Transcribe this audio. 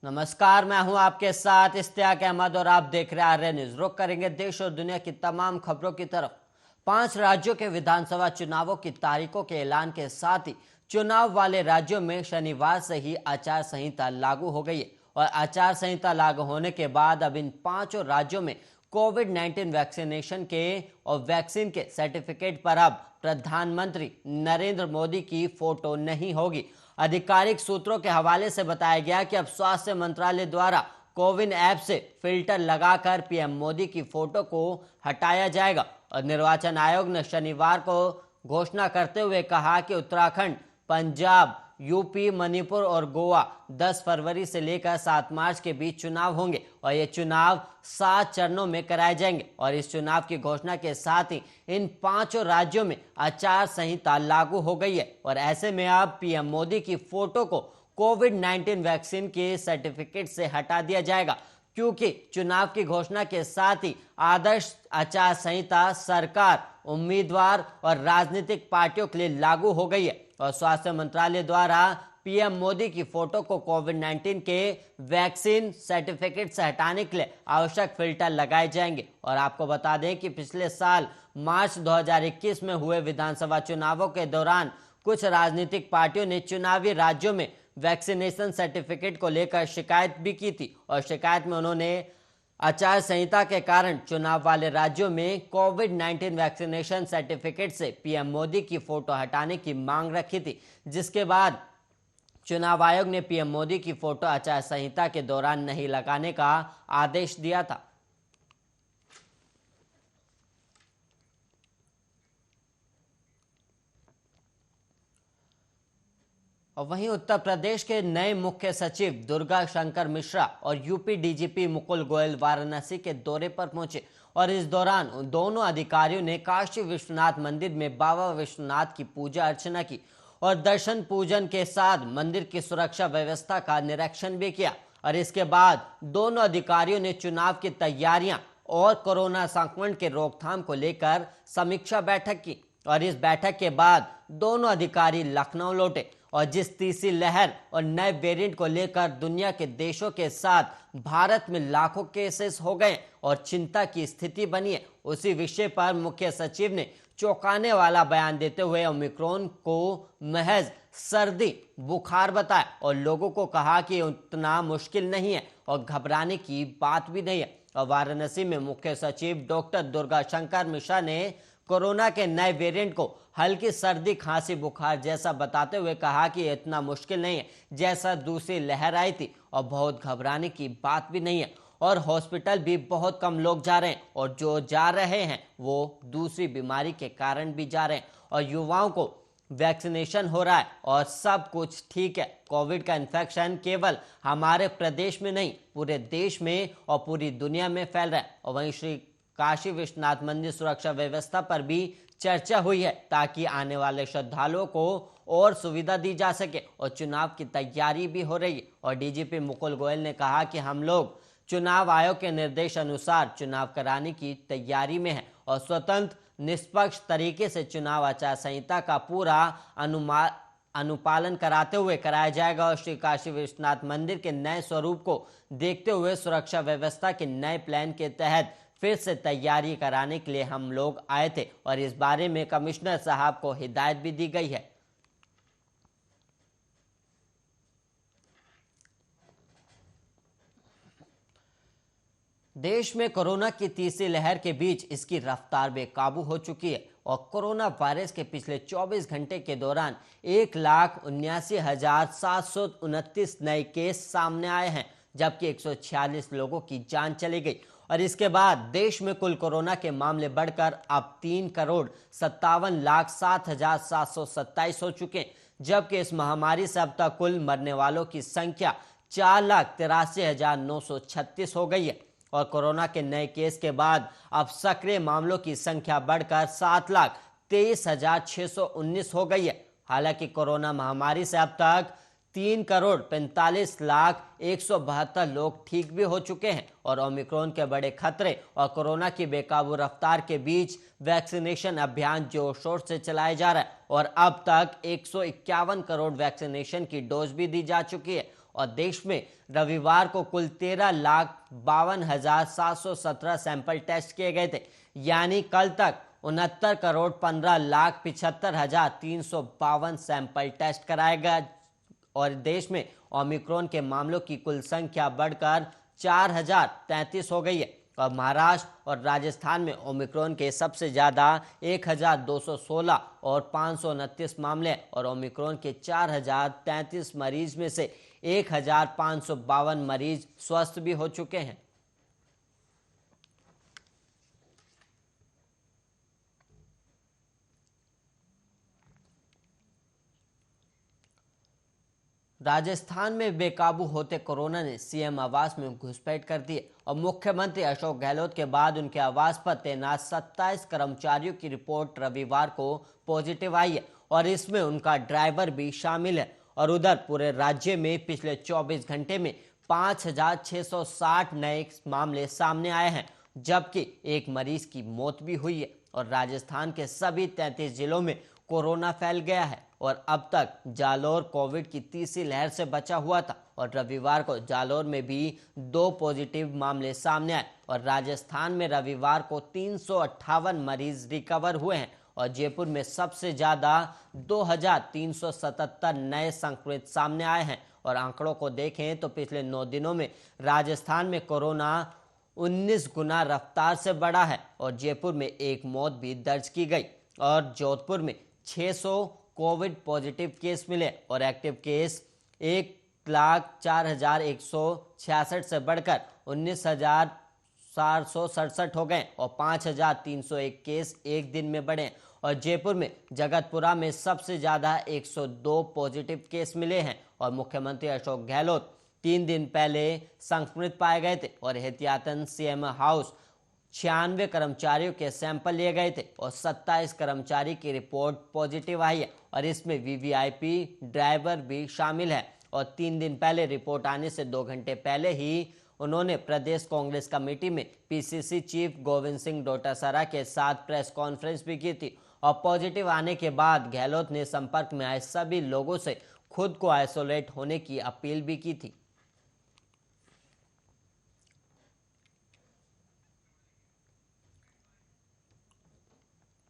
नमस्कार, मैं हूं आपके साथ इश्तियाक अहमद और आप देख रहे हैं आर्य न्यूज। रुक करेंगे देश और दुनिया की तमाम खबरों की तरफ। 5 राज्यों के विधानसभा चुनावों की तारीखों के ऐलान के साथ ही चुनाव वाले राज्यों में शनिवार से ही आचार संहिता लागू हो गई है और आचार संहिता लागू होने के बाद अब इन 5 राज्यों में कोविड-19 वैक्सीनेशन के और वैक्सीन के सर्टिफिकेट पर अब प्रधानमंत्री नरेंद्र मोदी की फोटो नहीं होगी। आधिकारिक सूत्रों के हवाले से बताया गया कि अब स्वास्थ्य मंत्रालय द्वारा कोविन ऐप से फिल्टर लगाकर पीएम मोदी की फोटो को हटाया जाएगा और निर्वाचन आयोग ने शनिवार को घोषणा करते हुए कहा कि उत्तराखंड, पंजाब, यूपी, मणिपुर और गोवा 10 फरवरी से लेकर 7 मार्च के बीच चुनाव होंगे और ये चुनाव 7 चरणों में कराए जाएंगे और इस चुनाव की घोषणा के साथ ही इन 5 राज्यों में आचार संहिता लागू हो गई है और ऐसे में अब पीएम मोदी की फोटो को कोविड-19 वैक्सीन के सर्टिफिकेट से हटा दिया जाएगा, क्योंकि चुनाव की घोषणा के साथ ही आदर्श आचार संहिता सरकार, उम्मीदवार और राजनीतिक पार्टियों के लिए लागू हो गई है और स्वास्थ्य मंत्रालय द्वारा पीएम मोदी की फोटो को कोविड-19 के वैक्सीन सर्टिफिकेट से हटाने के लिए आवश्यक फिल्टर लगाए जाएंगे। और आपको बता दें कि पिछले साल मार्च 2021 में हुए विधानसभा चुनावों के दौरान कुछ राजनीतिक पार्टियों ने चुनावी राज्यों में वैक्सीनेशन सर्टिफिकेट को लेकर शिकायत भी की थी और शिकायत में उन्होंने आचार संहिता के कारण चुनाव वाले राज्यों में कोविड-19 वैक्सीनेशन सर्टिफिकेट से पीएम मोदी की फोटो हटाने की मांग रखी थी, जिसके बाद चुनाव आयोग ने पीएम मोदी की फोटो आचार संहिता के दौरान नहीं लगाने का आदेश दिया था। और वहीं उत्तर प्रदेश के नए मुख्य सचिव दुर्गा शंकर मिश्रा और यूपी डीजीपी मुकुल गोयल वाराणसी के दौरे पर पहुंचे और इस दौरान दोनों अधिकारियों ने काशी विश्वनाथ मंदिर में बाबा विश्वनाथ की पूजा अर्चना की और दर्शन पूजन के साथ मंदिर की सुरक्षा व्यवस्था का निरीक्षण भी किया और इसके बाद दोनों अधिकारियों ने चुनाव की तैयारियां और कोरोना संक्रमण के रोकथाम को लेकर समीक्षा बैठक की और इस बैठक के बाद दोनों अधिकारी लखनऊ लौटे और जिस तीसरी लहर और नए वेरिएंट को लेकर दुनिया के देशों के साथ भारत में लाखों केसेस हो गए और चिंता की स्थिति बनी है, उसी विषय पर मुख्य सचिव ने चौंकाने वाला बयान देते हुए ओमिक्रॉन को महज सर्दी बुखार बताया और लोगों को कहा कि उतना मुश्किल नहीं है और घबराने की बात भी नहीं है। और वाराणसी में मुख्य सचिव डॉक्टर दुर्गा शंकर मिश्रा ने कोरोना के नए वेरिएंट को हल्की सर्दी, खांसी, बुखार जैसा बताते हुए कहा कि इतना मुश्किल नहीं है जैसा दूसरी लहर आई थी और बहुत घबराने की बात भी नहीं है और हॉस्पिटल भी बहुत कम लोग जा रहे हैं और जो जा रहे हैं वो दूसरी बीमारी के कारण भी जा रहे हैं और युवाओं को वैक्सीनेशन हो रहा है और सब कुछ ठीक है। कोविड का इन्फेक्शन केवल हमारे प्रदेश में नहीं, पूरे देश में और पूरी दुनिया में फैल रहा है। और वहीं श्री काशी विश्वनाथ मंदिर सुरक्षा व्यवस्था पर भी चर्चा हुई है ताकि आने वाले श्रद्धालुओं को और सुविधा दी जा सके और चुनाव की तैयारी भी हो रही है। और डीजीपी मुकुल गोयल ने कहा कि हम लोग चुनाव आयोग के निर्देश अनुसार चुनाव कराने की तैयारी में है और स्वतंत्र निष्पक्ष तरीके से चुनाव आचार संहिता का पूरा अनुपालन कराते हुए कराया जाएगा और श्री काशी विश्वनाथ मंदिर के नए स्वरूप को देखते हुए सुरक्षा व्यवस्था के नए प्लान के तहत फिर से तैयारी कराने के लिए हम लोग आए थे और इस बारे में कमिश्नर साहब को हिदायत भी दी गई है। देश में कोरोना की तीसरी लहर के बीच इसकी रफ्तार बेकाबू हो चुकी है और कोरोना वायरस के पिछले 24 घंटे के दौरान 1,79,729 नए केस सामने आए हैं, जबकि 146 लोगों की जान चली गई और इसके बाद देश में कुल कोरोना के मामले बढ़कर अब 3,57,07,727 हो चुके हैं, जबकि इस महामारी से अब तक कुल मरने वालों की संख्या 4,83,936 हो गई है और कोरोना के नए केस के बाद अब सक्रिय मामलों की संख्या बढ़कर 7,23,619 हो गई है। हालांकि कोरोना महामारी से अब तक 3,45,172 लोग ठीक भी हो चुके हैं और ओमिक्रॉन के बड़े खतरे और कोरोना की बेकाबू रफ्तार के बीच वैक्सीनेशन अभियान जोर शोर से चलाया जा रहा है और अब तक 151 करोड़ वैक्सीनेशन की डोज भी दी जा चुकी है और देश में रविवार को कुल 13,52,717 सैंपल टेस्ट किए गए थे। यानी कल तक 69,15,75,352 सैंपल टेस्ट कराए गए और देश में ओमिक्रॉन के मामलों की कुल संख्या बढ़कर 4,033 हो गई है। और महाराष्ट्र और राजस्थान में ओमिक्रॉन के सबसे ज़्यादा 1,216 और 529 मामले और ओमिक्रॉन के 4,033 मरीज में से 1,552 मरीज स्वस्थ भी हो चुके हैं। राजस्थान में बेकाबू होते कोरोना ने सीएम आवास में घुसपैठ कर दी और मुख्यमंत्री अशोक गहलोत के बाद उनके आवास पर तैनात 27 कर्मचारियों की रिपोर्ट रविवार को पॉजिटिव आई है और इसमें उनका ड्राइवर भी शामिल है। और उधर पूरे राज्य में पिछले 24 घंटे में 5,660 नए मामले सामने आए हैं, जबकि एक मरीज की मौत भी हुई है और राजस्थान के सभी 33 जिलों में कोरोना फैल गया है। और अब तक जालोर कोविड की तीसरी लहर से बचा हुआ था और रविवार को जालोर में भी 2 पॉजिटिव मामले सामने आए और राजस्थान में रविवार को 358 मरीज रिकवर हुए हैं और जयपुर में सबसे ज़्यादा 2,377 नए संक्रमित सामने आए हैं। और आंकड़ों को देखें तो पिछले 9 दिनों में राजस्थान में कोरोना 19 गुना रफ्तार से बढ़ा है और जयपुर में एक मौत भी दर्ज की गई और जोधपुर में 600 कोविड पॉजिटिव केस मिले और एक्टिव केस 1,04,166 से बढ़कर 19,467 हो गए और 5,301 केस एक दिन में बढ़े और जयपुर में जगतपुरा में सबसे ज़्यादा 102 पॉजिटिव केस मिले हैं और मुख्यमंत्री अशोक गहलोत 3 दिन पहले संक्रमित पाए गए थे और एहतियातन सीएम हाउस 96 कर्मचारियों के सैंपल लिए गए थे और 27 कर्मचारी की रिपोर्ट पॉजिटिव आई है और इसमें वीवीआईपी ड्राइवर भी शामिल है। और 3 दिन पहले रिपोर्ट आने से 2 घंटे पहले ही उन्होंने प्रदेश कांग्रेस कमेटी में पीसीसी चीफ गोविंद सिंह डोटासरा के साथ प्रेस कॉन्फ्रेंस भी की थी और पॉजिटिव आने के बाद गहलोत ने संपर्क में आए सभी लोगों से खुद को आइसोलेट होने की अपील भी की थी।